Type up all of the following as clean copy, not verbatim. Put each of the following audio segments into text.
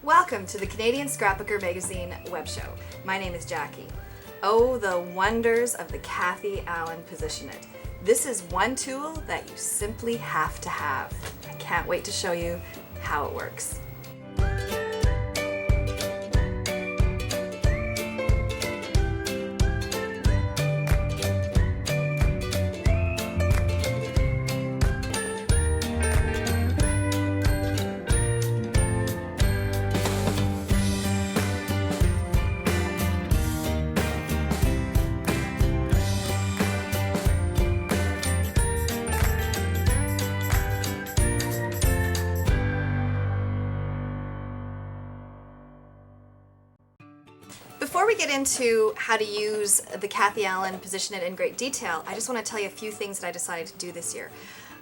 Welcome to the Canadian Scrapbooker Magazine web show. My name is Jackie. Oh, the wonders of the Kathy Allen Position-It. This is one tool that you simply have to have. I can't wait to show you how it works. Before we get into how to use the Kathy Allen Position-It in great detail, I just want to tell you a few things that I decided to do this year.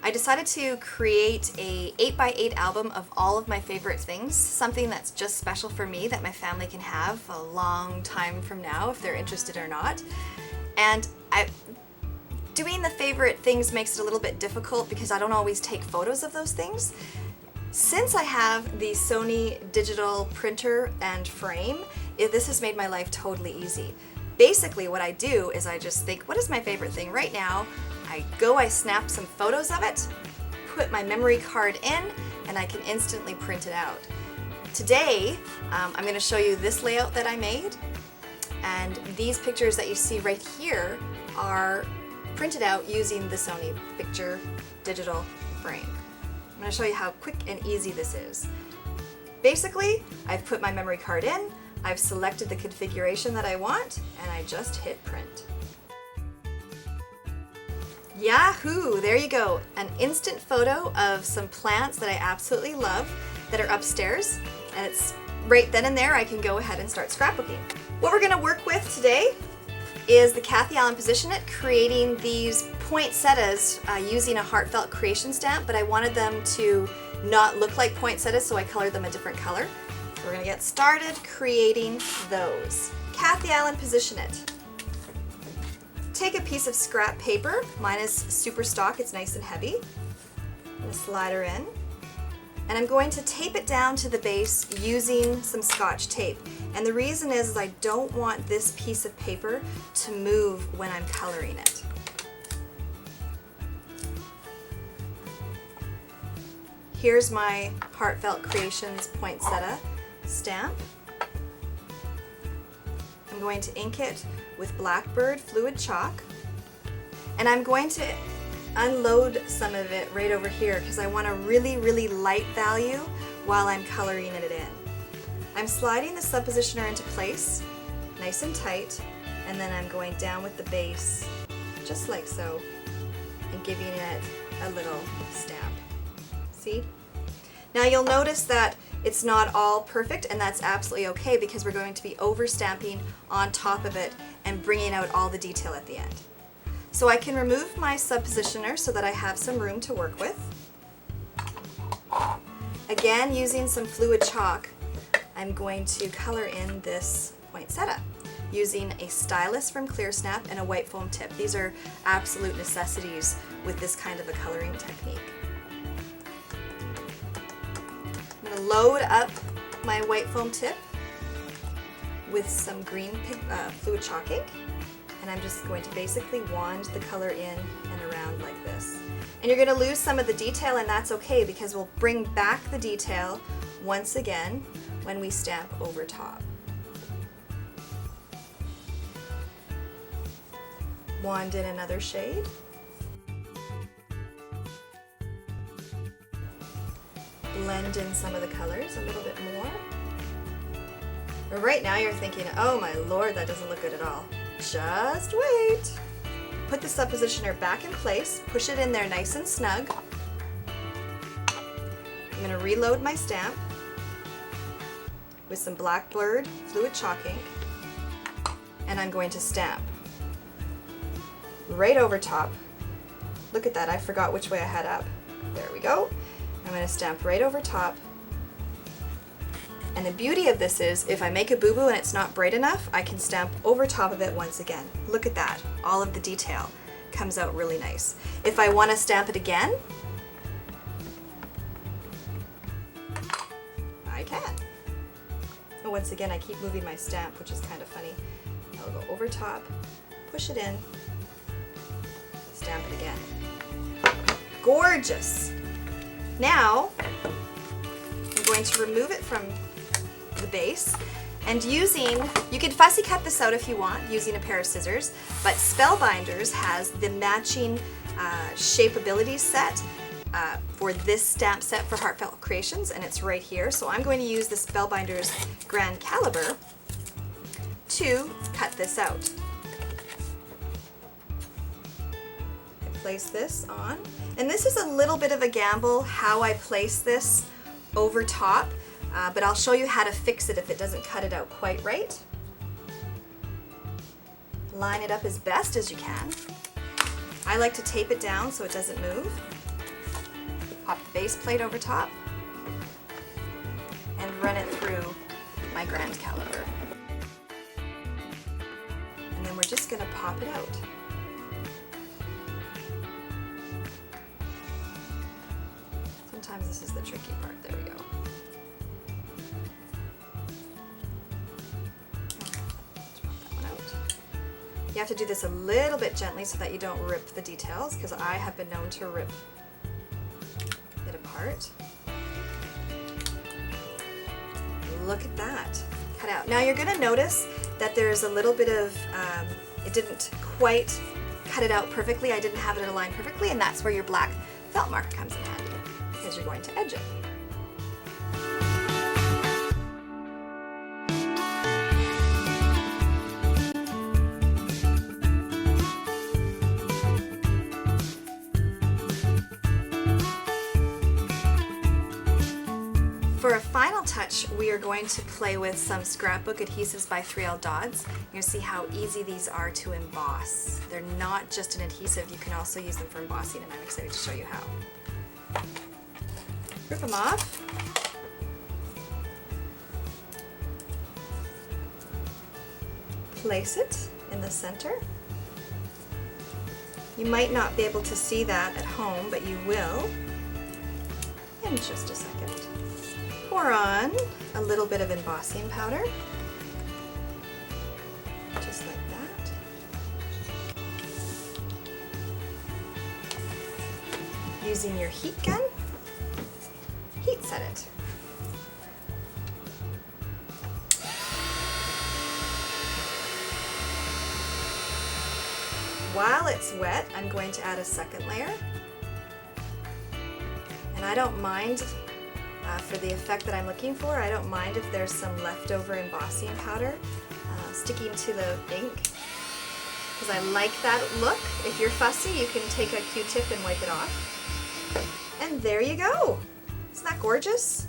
I decided to create a 8x8 album of all of my favorite things, something that's just special for me that my family can have a long time from now if they're interested or not. And doing the favorite things makes it a little bit difficult because I don't always take photos of those things. Since I have the Sony digital printer and frame, this has made my life totally easy. Basically what I do is I just think, what is my favorite thing right now? I snap some photos of it, put my memory card in, and I can instantly print it out. Today, I'm going to show you this layout that I made, and these pictures that you see right here are printed out using the Sony picture digital frame. I'm going to show you how quick and easy this is. Basically, I've put my memory card in, I've selected the configuration that I want, and I just hit print. Yahoo! There you go. An instant photo of some plants that I absolutely love that are upstairs, and it's right then and there I can go ahead and start scrapbooking. What we're going to work with today is the Kathy Allen Position-It, creating these poinsettias using a heartfelt creation stamp, but I wanted them to not look like poinsettias, so I colored them a different color. So we're going to get started creating those. Kathy Allen Position-It. Take a piece of scrap paper. Mine is super stock, it's nice and heavy. I'm going to slide her in. And I'm going to tape it down to the base using some Scotch tape. And the reason is I don't want this piece of paper to move when I'm coloring it. Here's my Heartfelt Creations Poinsettia stamp. I'm going to ink it with Blackbird fluid chalk, and I'm going to unload some of it right over here because I want a really light value while I'm coloring it in. I'm sliding the subpositioner into place nice and tight, and then I'm going down with the base just like so and giving it a little stamp. See? Now you'll notice that it's not all perfect, and that's absolutely okay because we're going to be over stamping on top of it and bringing out all the detail at the end. So I can remove my subpositioner so that I have some room to work with. Again, using some fluid chalk, I'm going to color in this poinsettia using a stylus from Clear Snap and a white foam tip. These are absolute necessities with this kind of a coloring technique. I'm going to load up my white foam tip with some green fluid chalk ink, and I'm just going to basically wand the color in and around like this. And you're going to lose some of the detail, and that's okay because we'll bring back the detail once again when we stamp over top. Wand in another shade. Blend in some of the colors a little bit more. But right now you're thinking, oh my lord, that doesn't look good at all. Just wait. Put the subpositioner back in place, push it in there nice and snug. I'm going to reload my stamp with some Blackbird fluid chalk ink, and I'm going to stamp right over top. Look at that, I forgot which way I had up. There we go. I'm going to stamp right over top. And the beauty of this is if I make a boo-boo and it's not bright enough, I can stamp over top of it once again. Look at that. All of the detail comes out really nice. If I want to stamp it again, I can. And once again, I keep moving my stamp, which is kind of funny. I'll go over top, push it in, stamp it again. Gorgeous! Now, I'm going to remove it from the base, and you can fussy cut this out if you want using a pair of scissors, but Spellbinders has the matching Shapeability set for this stamp set for Heartfelt Creations, and it's right here. So I'm going to use the Spellbinders Grand Caliber to cut this out. I place this on, and this is a little bit of a gamble how I place this over top, but I'll show you how to fix it if it doesn't cut it out quite right. Line it up as best as you can. I like to tape it down so it doesn't move. Pop the base plate over top and run it through my Grand Caliber. And then we're just going to pop it out. Sometimes this is the tricky part. There we go. Let's pop that one out. You have to do this a little bit gently so that you don't rip the details, because I have been known to rip it apart. Look at that, cut out. Now you're going to notice that there's a little bit of, it didn't quite cut it out perfectly. I didn't have it aligned perfectly, and that's where your black felt marker comes in handy, because you're going to edge it. For a final touch, we are going to play with some scrapbook adhesives by 3L Dodds. You're going to see how easy these are to emboss. They're not just an adhesive, you can also use them for embossing, and I'm excited to show you how. Rip them off. Place it in the center. You might not be able to see that at home, but you will in just a second. Pour on a little bit of embossing powder, just like that. Using your heat gun, heat set it. While it's wet, I'm going to add a second layer. And I don't mind, for the effect that I'm looking for, I don't mind if there's some leftover embossing powder sticking to the ink, because I like that look. If you're fussy, you can take a Q-tip and wipe it off. And there you go. Isn't that gorgeous?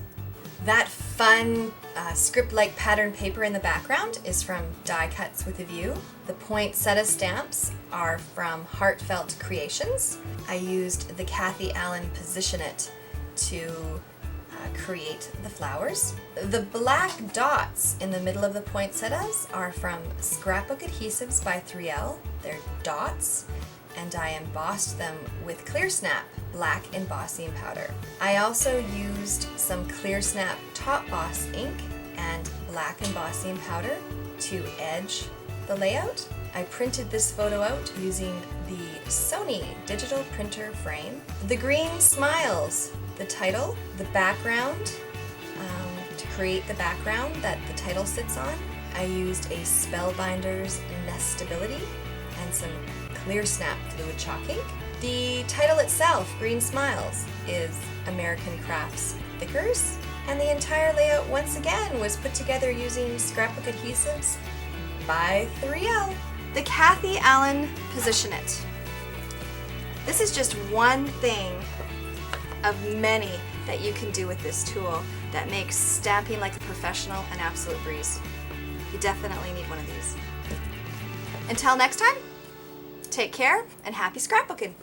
That fun script-like pattern paper in the background is from Die Cuts with a View. The poinsettia stamps are from Heartfelt Creations. I used the Kathy Allen Position It to create the flowers. The black dots in the middle of the poinsettias are from Scrapbook Adhesives by 3L. They're dots, and I embossed them with Clear Snap black embossing powder. I also used some Clear Snap Top Boss ink and black embossing powder to edge the layout. I printed this photo out using the Sony digital printer frame. The green smiles, the title, the background, to create the background that the title sits on. I used a Spellbinders Nestability and some Clear Snap fluid chalk ink. The title itself, Green Smiles, is American Crafts Thickers, and the entire layout once again was put together using Scrapbook Adhesives by 3L. The Kathy Allen Position It. This is just one thing of many that you can do with this tool that makes stamping like a professional an absolute breeze. You definitely need one of these. Until next time, take care and happy scrapbooking!